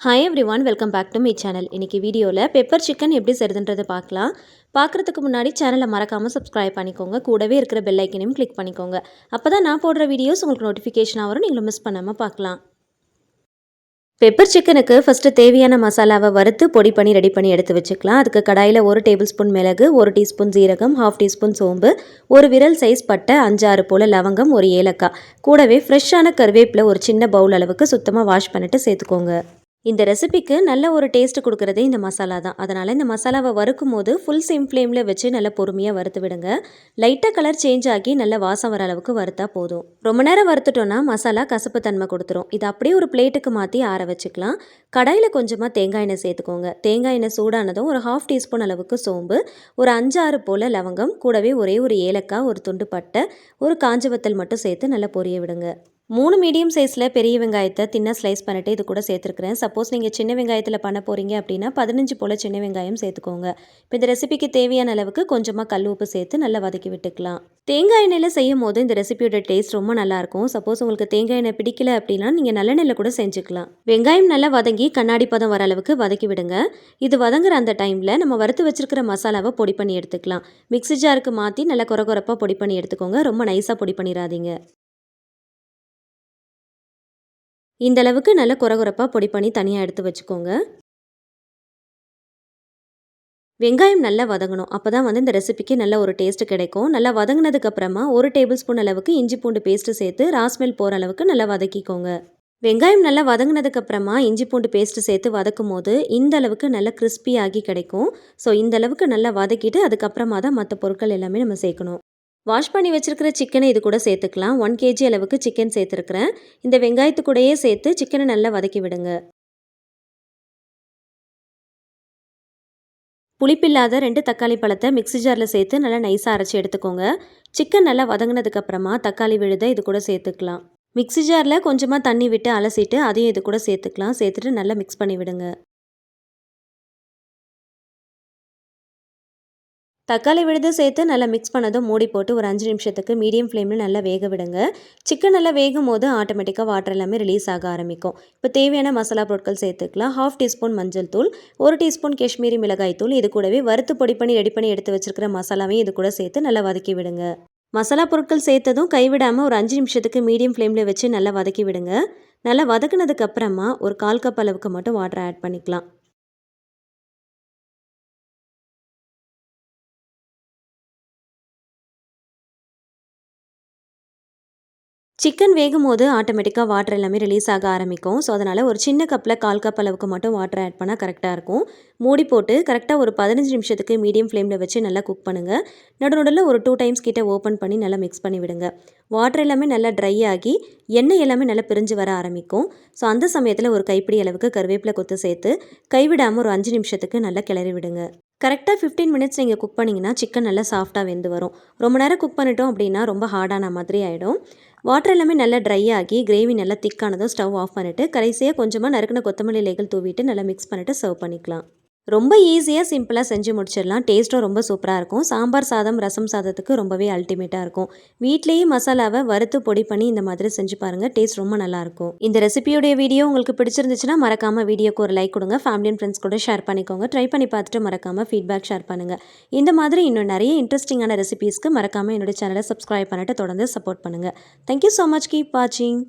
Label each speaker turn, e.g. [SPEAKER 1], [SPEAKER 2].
[SPEAKER 1] Hi everyone, welcome back to my channel. இன்றைக்கி வீடியோவில் pepper chicken எப்படி செய்கிறதுன்றதை பார்க்கலாம். பார்க்குறதுக்கு முன்னாடி சேனலை மறக்காமல் சப்ஸ்கிரைப் பண்ணிக்கோங்க. கூடவே இருக்கிற பெல் ஐக்கனையும் கிளிக் பண்ணிக்கோங்க. அப்போ தான் நான் போடுற வீடியோஸ் உங்களுக்கு நோட்டிஃபிகேஷனாக வரும், நீங்களும் மிஸ் பண்ணாமல் பார்க்கலாம். பெப்பர் சிக்கனுக்கு ஃபஸ்ட்டு தேவையான மசாலாவை வறுத்து பொடி பண்ணி ரெடி பண்ணி எடுத்து வச்சுக்கலாம். அதுக்கு கடாயில் 1 டேபிள் ஸ்பூன் மிளகு, 1 டீஸ்பூன் ஜீரகம், 1/2 டீஸ்பூன் சோம்பு, ஒரு விரல் சைஸ் பட்டை, 5-6 போல் லவங்கம், ஒரு ஏலக்காய், கூடவே ஃப்ரெஷ்ஷான கருவேப்பிலை ஒரு சின்ன பவுல் அளவுக்கு சுத்தமாக வாஷ் பண்ணிவிட்டு சேர்த்துக்கோங்க. இந்த ரெசிபிக்கு நல்ல ஒரு டேஸ்ட் கொடுக்குறதே இந்த மசாலா தான். அதனால் இந்த மசாலாவை வறுக்கும் போது ஃபுல் சிம் ஃப்ளேமில் வச்சு நல்லா பொறுமையாக வறுத்து விடுங்க. லைட்டாக கலர் சேஞ்ச் ஆகி நல்ல வாசம் வர அளவுக்கு வறுத்தா போதும். ரொம்ப நேரம் வறுத்துட்டோன்னா மசாலா கசப்பு தன்மை கொடுத்துரும். இதை அப்படியே ஒரு பிளேட்டுக்கு மாற்றி ஆற வச்சுக்கலாம். கடாயில் கொஞ்சமாக தேங்காய் எண்ணெய் சேர்த்துக்கோங்க. தேங்காய் எண்ணெய் சூடானதும் ஒரு 1/2 டீஸ்பூன் அளவுக்கு சோம்பு, ஒரு 5-6 போல் லவங்கம், கூடவே ஒரே ஒரு ஏலக்காய், ஒரு துண்டு பட்டை, ஒரு காஞ்ச வத்தல் மட்டும் சேர்த்து நல்லா பொரிய விடுங்க. 3 மீடியம் சைஸில் பெரிய வெங்காயத்தை தின்னா ஸ்லைஸ் பண்ணிவிட்டு இது கூட சேர்த்துருக்குறேன். சப்போஸ் நீங்கள் சின்ன வெங்காயத்தில் பண்ண போகிறீங்க அப்படின்னா 15 போல் சின்ன வெங்காயம் சேர்த்துக்கோங்க. இப்போ இந்த ரெசிபிக்கு தேவையான அளவுக்கு கொஞ்சமாக கல் உப்பு சேர்த்து நல்லா வதக்கி விட்டுக்கலாம். தேங்காய் எண்ணெயில் செய்யும் போது இந்த ரெசிபியோட டேஸ்ட் ரொம்ப நல்லாயிருக்கும். சப்போஸ் உங்களுக்கு தேங்காய் எண்ணெய் பிடிக்கல அப்படின்னா நீங்கள் நல்லெண்ணெயில் கூட செஞ்சுக்கலாம். வெங்காயம் நல்லா வதங்கி கண்ணாடி பதம் வர அளவுக்கு வதக்கி விடுங்க. இது வதங்குற அந்த டைமில் நம்ம வறுத்து வச்சிருக்கிற மசாலாவை பொடி பண்ணி எடுத்துக்கலாம். மிக்ஸி ஜாருக்கு மாற்றி நல்லா கொரகொரப்பாக பொடி பண்ணி எடுத்துக்கோங்க. ரொம்ப நைஸாக பொடி பண்ணிடாதீங்க. இந்த அளவுக்கு நல்ல கொரகொரப்பாக பொடி பண்ணி தனியாக எடுத்து வச்சுக்கோங்க. வெங்காயம் நல்லா வதங்கணும். அப்போ தான் இந்த ரெசிபிக்கு நல்ல ஒரு டேஸ்ட் கிடைக்கும். நல்லா வதங்கினதுக்கப்புறமா 1 டேபிள் ஸ்பூன் அளவுக்கு இஞ்சி பூண்டு பேஸ்ட்டு சேர்த்து ராஸ்மெல் போகிற அளவுக்கு நல்லா வதக்கிக்கோங்க. வெங்காயம் நல்லா வதங்கினதுக்கப்புறமா இஞ்சி பூண்டு பேஸ்ட்டு சேர்த்து வதக்கும் போது இந்த அளவுக்கு நல்லா கிறிஸ்பியாகி கிடைக்கும். ஸோ இந்த அளவுக்கு நல்லா வதக்கிட்டு அதுக்கப்புறமா தான் மற்ற பொருட்கள் எல்லாமே நம்ம சேர்க்கணும். வாஷ் பண்ணி வச்சுருக்கிற சிக்கனை இது கூட சேர்த்துக்கலாம். 1 kg அளவுக்கு சிக்கன் சேர்த்துருக்குறேன். இந்த வெங்காயத்து கூடயே சேர்த்து சிக்கனை நல்லா வதக்கி விடுங்க. புளிப்பில்லாத 2 தக்காளி பழத்தை மிக்ஸி ஜாரில் சேர்த்து நல்லா நைஸாக அரைச்சி எடுத்துக்கோங்க. சிக்கன் நல்லா வதங்கினதுக்கப்புறமா தக்காளி விழுதை இது கூட சேர்த்துக்கலாம். மிக்ஸி ஜாரில் கொஞ்சமாக தண்ணி விட்டு அலசிட்டு அதையும் இது கூட சேர்த்துக்கலாம். சேர்த்துட்டு நல்லா மிக்ஸ் பண்ணி விடுங்க. தக்காளி விழுது சேர்த்து நல்லா மிக்ஸ் பண்ணதும் மூடி போட்டு ஒரு 5 நிமிஷத்துக்கு மீடியம் ஃப்ளேமில் நல்லா வேக விடுங்க. சிக்கன் நல்லா வேகும் போது ஆட்டோமேட்டிக்காக வாட்டர் எல்லாமே ரிலீஸ் ஆக ஆரம்பிக்கும். இப்போ தேவையான மசாலா பொருட்கள் சேர்த்துக்கலாம். 1/2 டீஸ்பூன் மஞ்சள் தூள், 1 டீஸ்பூன் காஷ்மீரி மிளகாய் தூள், இது கூடவே வறுத்து பொடி பண்ணி ரெடி பண்ணி எடுத்து வச்சிருக்கிற மசாலாவையும் இது கூட சேர்த்து நல்லா வதக்கி விடுங்க. மசாலா பொருட்கள் சேர்த்ததும் கைவிடாமல் ஒரு 5 நிமிஷத்துக்கு மீடியம் ஃப்ளேமில் வச்சு நல்லா வதக்கி விடுங்க. நல்லா வதக்குனதுக்கு அப்புறமா ஒரு 1/4 கப் அளவுக்கு மட்டும் வாட்டர் ஆட் பண்ணிக்கலாம். சிக்கன் வேகும் போது ஆட்டோமேட்டிக்காக வாட்டர் எல்லாமே ரிலீஸ் ஆக ஆரம்பிக்கும். ஸோ அதனால் ஒரு சின்ன கப்பில் 1/4 கப் அளவுக்கு மட்டும் வாட்டர் ஆட் பண்ணால் கரெக்டாக இருக்கும். மூடி போட்டு கரெக்டாக ஒரு 15 நிமிஷத்துக்கு மீடியம் ஃப்ளேமில் வச்சு நல்லா குக் பண்ணுங்கள். நடுநடுவில் ஒரு 2 டைம்ஸ் கிட்ட ஓப்பன் பண்ணி நல்லா மிக்ஸ் பண்ணி விடுங்க. வாட்டர் எல்லாமே நல்லா ட்ரை ஆகி எண்ணெய் எல்லாமே நல்லா பிரிஞ்சு வர ஆரம்பிக்கும். ஸோ அந்த சமயத்தில் ஒரு கைப்பிடி அளவுக்கு கருவேப்பிலை கொத்து சேர்த்து கைவிடாமல் ஒரு 5 நிமிஷத்துக்கு நல்லா கிளறி விடுங்க. கரெக்டாக 15 மினிட்ஸ் நீங்கள் குக் பண்ணிங்கன்னா சிக்கன் நல்லா சாஃப்டாக வெந்து வரும். ரொம்ப நேரம் குக் பண்ணிட்டோம் அப்படின்னா ரொம்ப ஹார்டான மாதிரி ஆகிடும். வாட்டர் எல்லாமே நல்லா ட்ரை ஆகி கிரேவி நல்லா திக்கானதும் ஸ்டவ் ஆஃப் பண்ணிவிட்டு கடைசியாக கொஞ்சமாக நறுக்கின கொத்தமல்லி இலைகள் தூவிட்டு நல்லா மிக்ஸ் பண்ணிவிட்டு சர்வ் பண்ணிக்கலாம். ரொம்ப ஈஸியாக சிம்பிளாக செஞ்சு முடிச்சிடலாம். டேஸ்ட்டும் ரொம்ப சூப்பராக இருக்கும். சாம்பார் சாதம், ரசம் சாதத்துக்கு ரொம்பவே அல்டிமேட்டாக இருக்கும். வீட்லேயே மசாலாவை வறுத்து பொடி பண்ணி இந்த மாதிரி செஞ்சு பாருங்கள். டேஸ்ட் ரொம்ப நல்லாயிருக்கும். இந்த ரெசிபியோடைய வீடியோ உங்களுக்கு பிடிச்சிருந்துச்சுன்னா மறக்காமல் வீடியோக்கு ஒரு லைக் கொடுங்க. ஃபேமிலி அண்ட் ஃப்ரெண்ட்ஸ் கூட ஷேர் பண்ணிக்கோங்க. ட்ரை பண்ணி பார்த்துட்டு மறக்காமல் ஃபீட்பேக் ஷேர் பண்ணுங்கள். இந்த மாதிரி இன்னும் நிறைய இன்ட்ரெஸ்டிங்கான ரெசிபீஸ்க்கு மறக்காமல் என்னோட சேனலை சப்ஸ்கிரைப் பண்ணிட்டு தொடர்ந்து சப்போர்ட் பண்ணுங்கள். Thank you so much. கீப் வாட்சிங்.